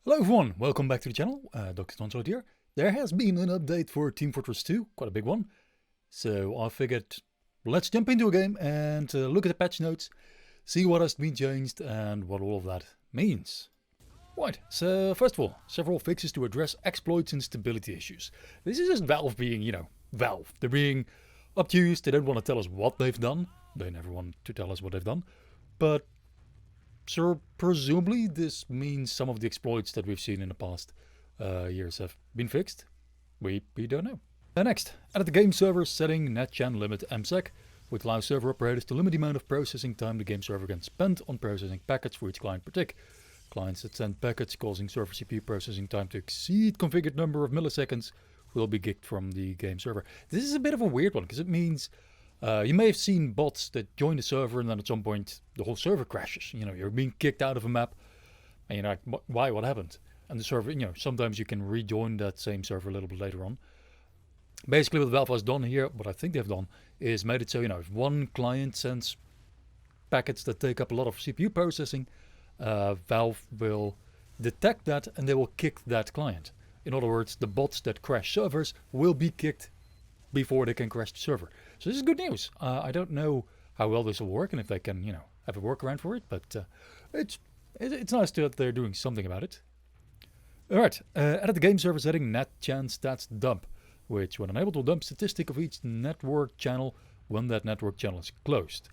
Hello everyone, welcome back to the channel. Dr. here. There has been an update for Team Fortress 2, quite a big one. So I figured let's jump into a game and look at the patch notes, see what has been changed and what all of that means. Right, so first of all, several fixes to address exploits and stability issues. This is just Valve being, Valve. They're being obtuse, they don't want to tell us what they've done. They never want to tell us what they've done. But so presumably this means some of the exploits that we've seen in the past years have been fixed. We don't know. Next, added the game server setting netchan limit msec, which allows server operators to limit the amount of processing time the game server can spend on processing packets for each client per tick. Clients that send packets causing server CPU processing time to exceed configured number of milliseconds will be kicked from the game server. This is a bit of a weird one because it means you may have seen bots that join the server and then at some point the whole server crashes. You're being kicked out of a map and you're like, why, what happened? And the server, sometimes you can rejoin that same server a little bit later on. Basically what Valve has done here, what I think they've done, is made it so, if one client sends packets that take up a lot of CPU processing, Valve will detect that and they will kick that client. In other words, the bots that crash servers will be kicked before they can crash the server. So this is good news. I don't know how well this will work and if they can, have a workaround for it, but it's nice that they're doing something about it. Alright, added the game server setting netchan stats dump, which when enabled will dump statistic of each network channel when that network channel is closed.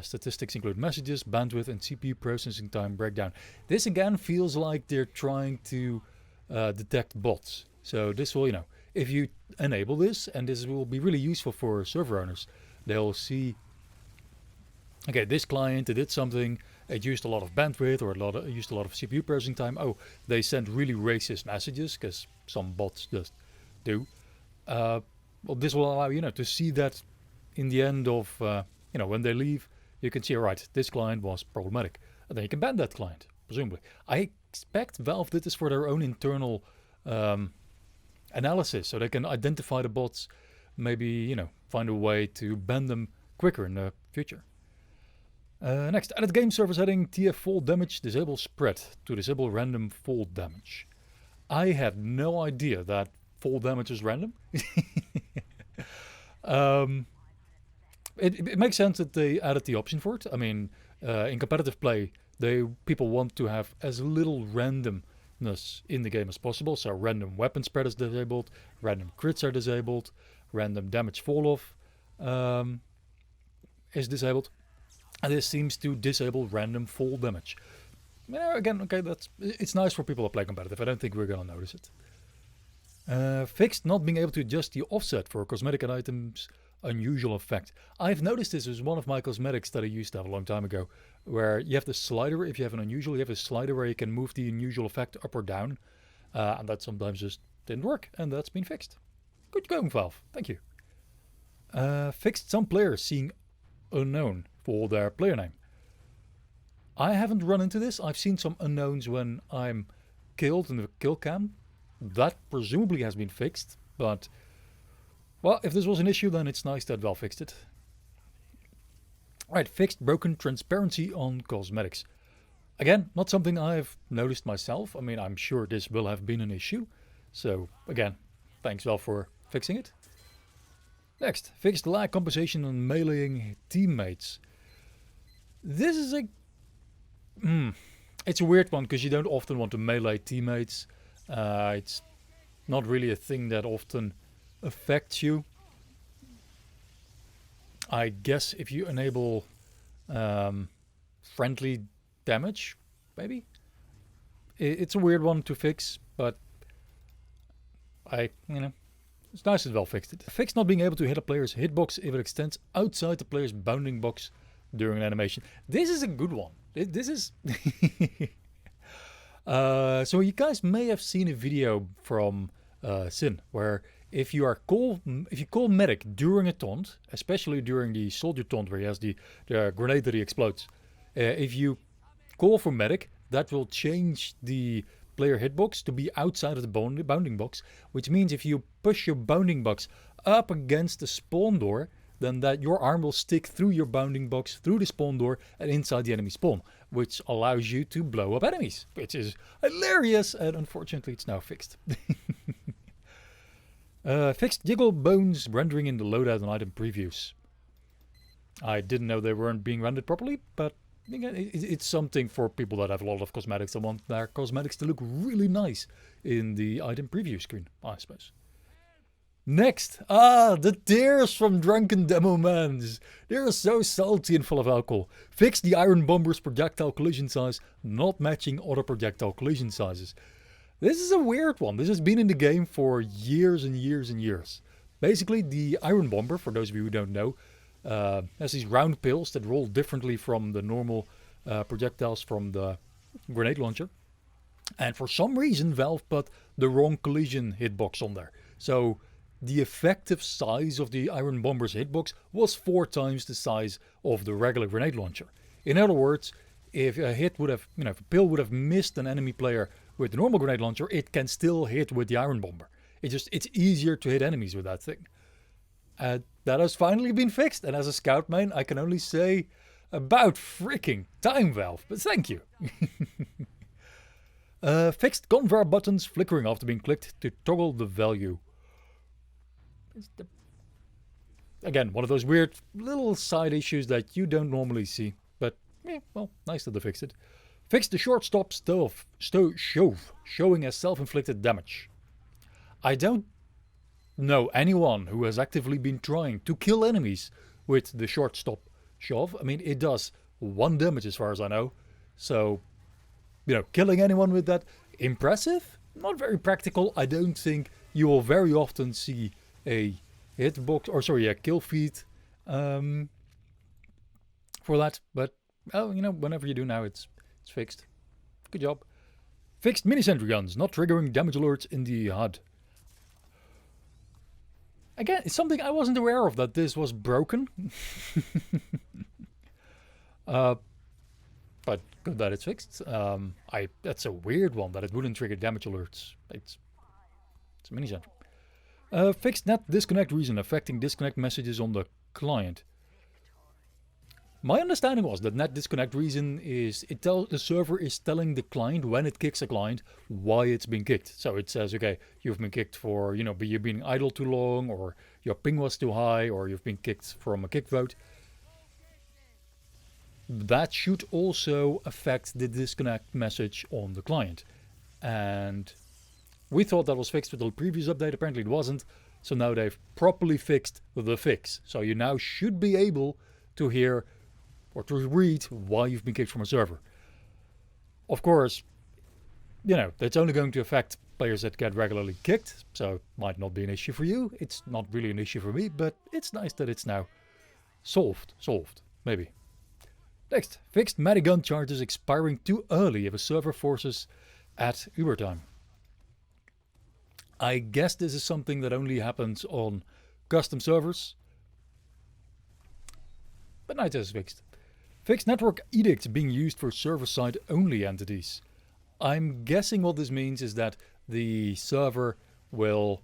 Statistics include messages, bandwidth and CPU processing time breakdown. This again feels like they're trying to detect bots. So this will, if you enable this, and this will be really useful for server owners, they'll see, okay, this client, they did something, it used a lot of bandwidth or used a lot of CPU processing time. Oh, they sent really racist messages, because some bots just do. Well, this will allow you to see that in the end of, when they leave, you can see, all right, this client was problematic. And then you can ban that client, presumably. I expect Valve did this for their own internal analysis, so they can identify the bots, maybe, find a way to ban them quicker in the future. Next, added game server setting TF fall damage disable spread to disable random fall damage. I had no idea that fall damage is random. It makes sense that they added the option for it. I mean, in competitive play, people want to have as little randomness in the game as possible. So random weapon spread is disabled, random crits are disabled, random damage fall off is disabled. And this seems to disable random fall damage. Again, okay, it's nice for people that play competitive. I don't think we're gonna notice it. Fixed not being able to adjust the offset for cosmetic items unusual effect. I've noticed this as one of my cosmetics that I used to have a long time ago, where you have the slider. If you have an unusual, you have a slider where you can move the unusual effect up or down, and that sometimes just didn't work, and that's been fixed. Good going, Valve. Thank you. Fixed some players seeing unknown for their player name. I haven't run into this. I've seen some unknowns when I'm killed in the kill cam. That presumably has been fixed, but well, if this was an issue, then it's nice that Valve fixed it. Alright, fixed broken transparency on cosmetics. Again, not something I've noticed myself. I mean, I'm sure this will have been an issue. So, again, thanks Valve for fixing it. Next, fixed lag compensation on meleeing teammates. This is it's a weird one because you don't often want to melee teammates. It's not really a thing that often affects you. I guess if you enable friendly damage, maybe. It's a weird one to fix, but it's nice that Valve fixed it. Fixed not being able to hit a player's hitbox if it extends outside the player's bounding box during an animation. This is a good one. This is so you guys may have seen a video from Sin where if you call medic during a taunt, especially during the soldier taunt where he has the grenade that he explodes, if you call for medic, that will change the player hitbox to be outside of the bounding box, which means if you push your bounding box up against the spawn door, then that your arm will stick through your bounding box, through the spawn door, and inside the enemy spawn, which allows you to blow up enemies, which is hilarious, and unfortunately it's now fixed. Fixed Jiggle bones rendering in the loadout and item previews. I didn't know they weren't being rendered properly, but again, it's something for people that have a lot of cosmetics and want their cosmetics to look really nice in the item preview screen, I suppose. Next, the tears from Drunken demomans. They're so salty and full of alcohol. Fix the Iron Bomber's projectile collision size, not matching other projectile collision sizes. This is a weird one. This has been in the game for years and years and years. Basically, the Iron Bomber, for those of you who don't know, has these round pills that roll differently from the normal projectiles from the grenade launcher. And for some reason, Valve put the wrong collision hitbox on there. So the effective size of the Iron Bomber's hitbox was 4 times the size of the regular grenade launcher. In other words, if a hit would have, if a pill would have missed an enemy player with the normal grenade launcher, it can still hit with the Iron Bomber. It's easier to hit enemies with that thing. That has finally been fixed, and as a scout main, I can only say about freaking time, Valve, but thank you. Fixed convar buttons flickering after being clicked to toggle the value. Again, one of those weird little side issues that you don't normally see, but well, nice that they fixed it. Fixed the short stop shove, showing as self-inflicted damage. I don't know anyone who has actively been trying to kill enemies with the short stop shove. I mean, it does 1 damage as far as I know. So, killing anyone with that, impressive, not very practical. I don't think you will very often see a hitbox, or sorry, a kill feed for that. But, whenever you do now, it's fixed. Good job. Fixed mini sentry guns, not triggering damage alerts in the HUD. Again, it's something I wasn't aware of, that this was broken. But good that it's fixed. That's a weird one, that it wouldn't trigger damage alerts. It's a mini sentry. Fixed net disconnect reason affecting disconnect messages on the client. My understanding was that net disconnect reason is the server is telling the client when it kicks a client why it's been kicked. So it says, okay, you've been kicked for, you've been idle too long, or your ping was too high, or you've been kicked from a kick vote. That should also affect the disconnect message on the client. And we thought that was fixed with the previous update. Apparently it wasn't. So now they've properly fixed the fix. So you now should be able to hear or to read why you've been kicked from a server. Of course, that's only going to affect players that get regularly kicked, so it might not be an issue for you. It's not really an issue for me, but it's nice that it's now solved, maybe. Next, fixed medigun charges expiring too early if a server forces at Uber time. I guess this is something that only happens on custom servers, but nice that it's fixed. Fixed network edicts being used for server-side only entities. I'm guessing what this means is that the server will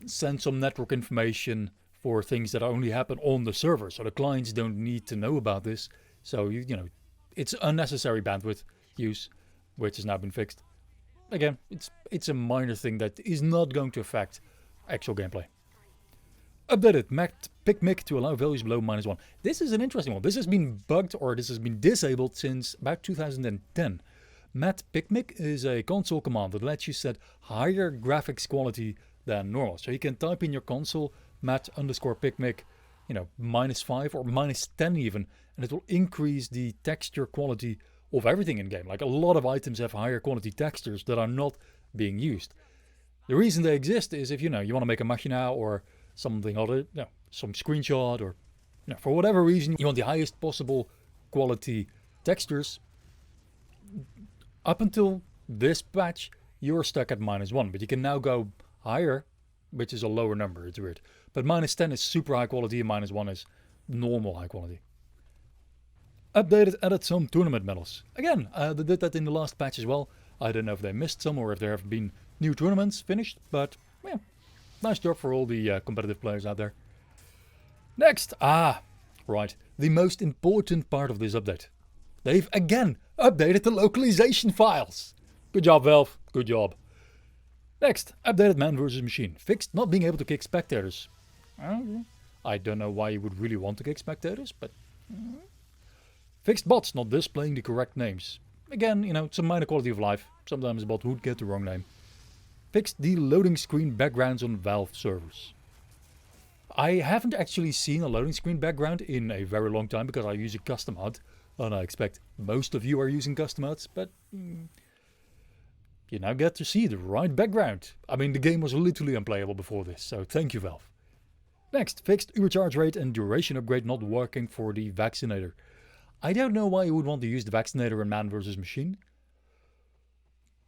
send some network information for things that only happen on the server, so the clients don't need to know about this. So it's unnecessary bandwidth use, which has now been fixed. Again, it's a minor thing that is not going to affect actual gameplay. Updated Mac picmic to allow values below -1. This is an interesting one. This has been bugged, or this has been disabled since about 2010. Mat picmic is a console command that lets you set higher graphics quality than normal. So you can type in your console mat_picmic, -5 or -10 even, and it will increase the texture quality of everything in game. Like, a lot of items have higher quality textures that are not being used. The reason they exist is if you want to make a machina or something other, some screenshot, or for whatever reason you want the highest possible quality textures. Up until this patch, you're stuck at -1, but you can now go higher, which is a lower number. It's weird. But -10 is super high quality, and -1 is normal high quality. Updated, added some tournament medals. Again, they did that in the last patch as well. I don't know if they missed some or if there have been new tournaments finished, but nice job for all the competitive players out there. Next, right, the most important part of this update. They've again updated the localization files. Good job, Valve, good job. Next, updated man versus machine. Fixed not being able to kick spectators. I don't know why you would really want to kick spectators, but... Fixed bots not displaying the correct names. Again, it's a minor quality of life. Sometimes a bot would get the wrong name. Fixed the loading screen backgrounds on Valve servers. I haven't actually seen a loading screen background in a very long time because I use a custom HUD. And I expect most of you are using custom HUDs, but you now get to see the right background. I mean, the game was literally unplayable before this, so thank you, Valve. Next, fixed overcharge rate and duration upgrade not working for the Vaccinator. I don't know why you would want to use the Vaccinator in man versus machine.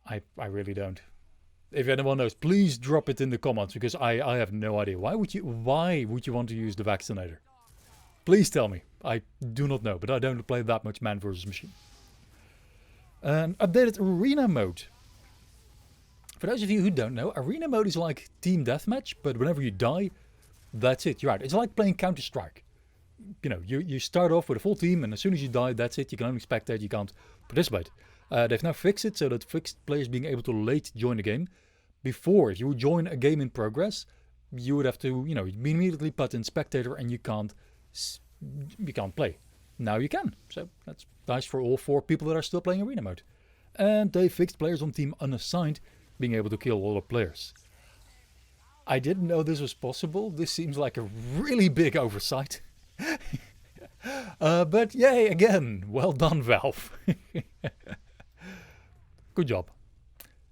I really don't. If anyone knows, please drop it in the comments because I have no idea. Why would you want to use the Vaccinator? Please tell me. I do not know, but I don't play that much man versus machine. An updated arena mode. For those of you who don't know, arena mode is like team deathmatch, but whenever you die, that's it. You're out. It's like playing Counter-Strike. You start off with a full team, and as soon as you die, that's it. You can only spectate, you can't participate. They've now fixed it so that fixed players being able to late join the game. Before, if you would join a game in progress, you would have to, immediately put in spectator and you can't play. Now you can. So that's nice for all 4 people that are still playing arena mode. And they fixed players on team unassigned being able to kill all the players. I didn't know this was possible. This seems like a really big oversight. But yay, again, well done, Valve. Good job.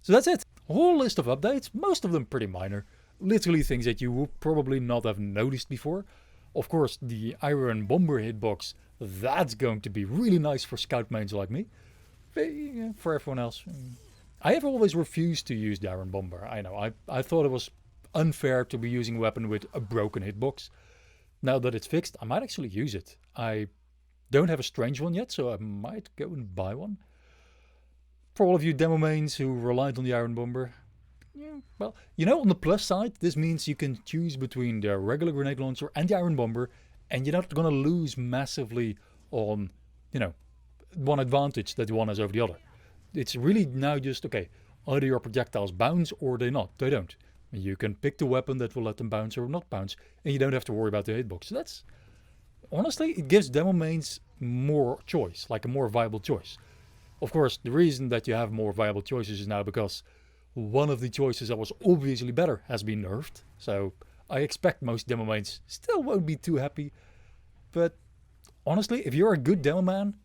So that's it. A whole list of updates, most of them pretty minor. Literally things that you would probably not have noticed before. Of course, the Iron Bomber hitbox, that's going to be really nice for scout mains like me. But, for everyone else, I have always refused to use the Iron Bomber. I know, I thought it was unfair to be using a weapon with a broken hitbox. Now that it's fixed, I might actually use it. I don't have a strange one yet, so I might go and buy one. For all of you demo mains who relied on the Iron Bomber, well, on the plus side, this means you can choose between the regular grenade launcher and the Iron Bomber, and you're not going to lose massively on, one advantage that one has over the other. It's really now just, okay, either your projectiles bounce or they don't. You can pick the weapon that will let them bounce or not bounce, and you don't have to worry about the hitbox. So that's, honestly, it gives demo mains more choice, like a more viable choice. Of course, the reason that you have more viable choices is now because one of the choices that was obviously better has been nerfed. So I expect most demo mains still won't be too happy. But honestly, if you're a good demo man,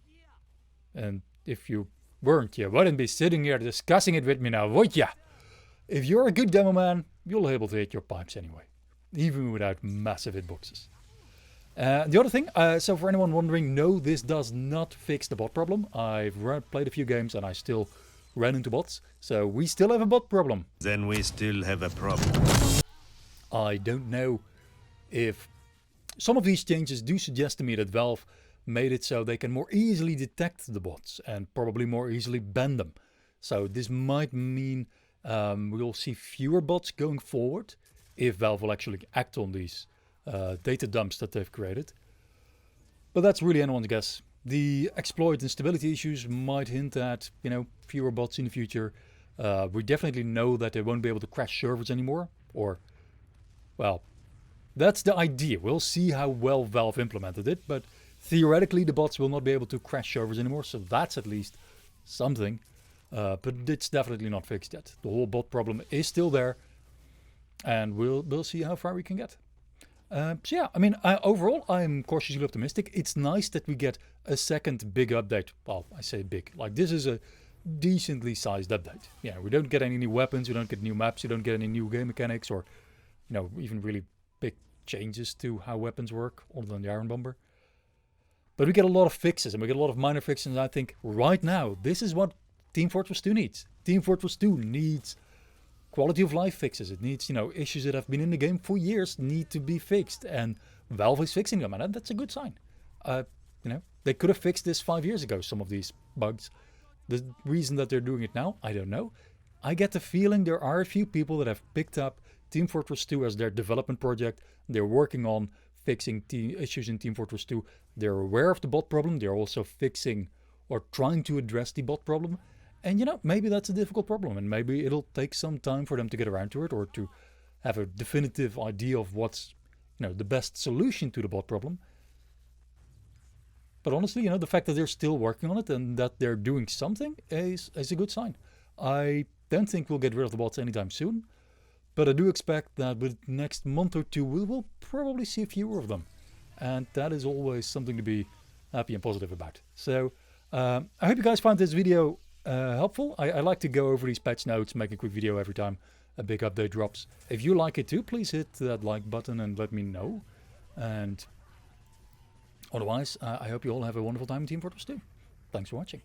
and if you weren't, you wouldn't be sitting here discussing it with me now, would ya? If you're a good demo man, you'll be able to hit your pipes anyway, even without massive hitboxes. The other thing, so for anyone wondering, no, this does not fix the bot problem. I've played a few games and I still ran into bots, so we still have a bot problem. Then we still have a problem. I don't know if some of these changes do suggest to me that Valve made it so they can more easily detect the bots and probably more easily ban them. So this might mean we'll see fewer bots going forward if Valve will actually act on these data dumps that they've created. But that's really anyone's guess. The exploit and stability issues might hint at, fewer bots in the future. We definitely know that they won't be able to crash servers anymore. Or, well, that's the idea. We'll see how well Valve implemented it. But theoretically, the bots will not be able to crash servers anymore. So that's at least something. But it's definitely not fixed yet. The whole bot problem is still there. And we'll see how far we can get. So yeah, I mean, overall, I'm cautiously optimistic. It's nice that we get a second big update. Well, I say big. Like, this is a decently sized update. Yeah, we don't get any new weapons, we don't get new maps, we don't get any new game mechanics, or, even really big changes to how weapons work, other than the Iron Bomber. But we get a lot of fixes, and we get a lot of minor fixes, and I think right now, this is what Team Fortress 2 needs. Team Fortress 2 needs quality of life fixes. It needs, issues that have been in the game for years need to be fixed, and Valve is fixing them, and that's a good sign. They could have fixed this 5 years ago, some of these bugs. The reason that they're doing it now, I don't know. I get the feeling there are a few people that have picked up Team Fortress 2 as their development project. They're working on fixing issues in Team Fortress 2. They're aware of the bot problem. They're also fixing or trying to address the bot problem. And you know, maybe that's a difficult problem, and maybe it'll take some time for them to get around to it, or to have a definitive idea of what's, you know, the best solution to the bot problem. But honestly, you know, the fact that they're still working on it and that they're doing something is a good sign. I don't think we'll get rid of the bots anytime soon, but I do expect that with the next month or two, we will probably see fewer of them. And that is always something to be happy and positive about. So I hope you guys found this video helpful. I like to go over these patch notes, make a quick video every time a big update drops. If you like it too, please hit that like button and let me know. And otherwise, I hope you all have a wonderful time in Team Fortress 2. Thanks for watching.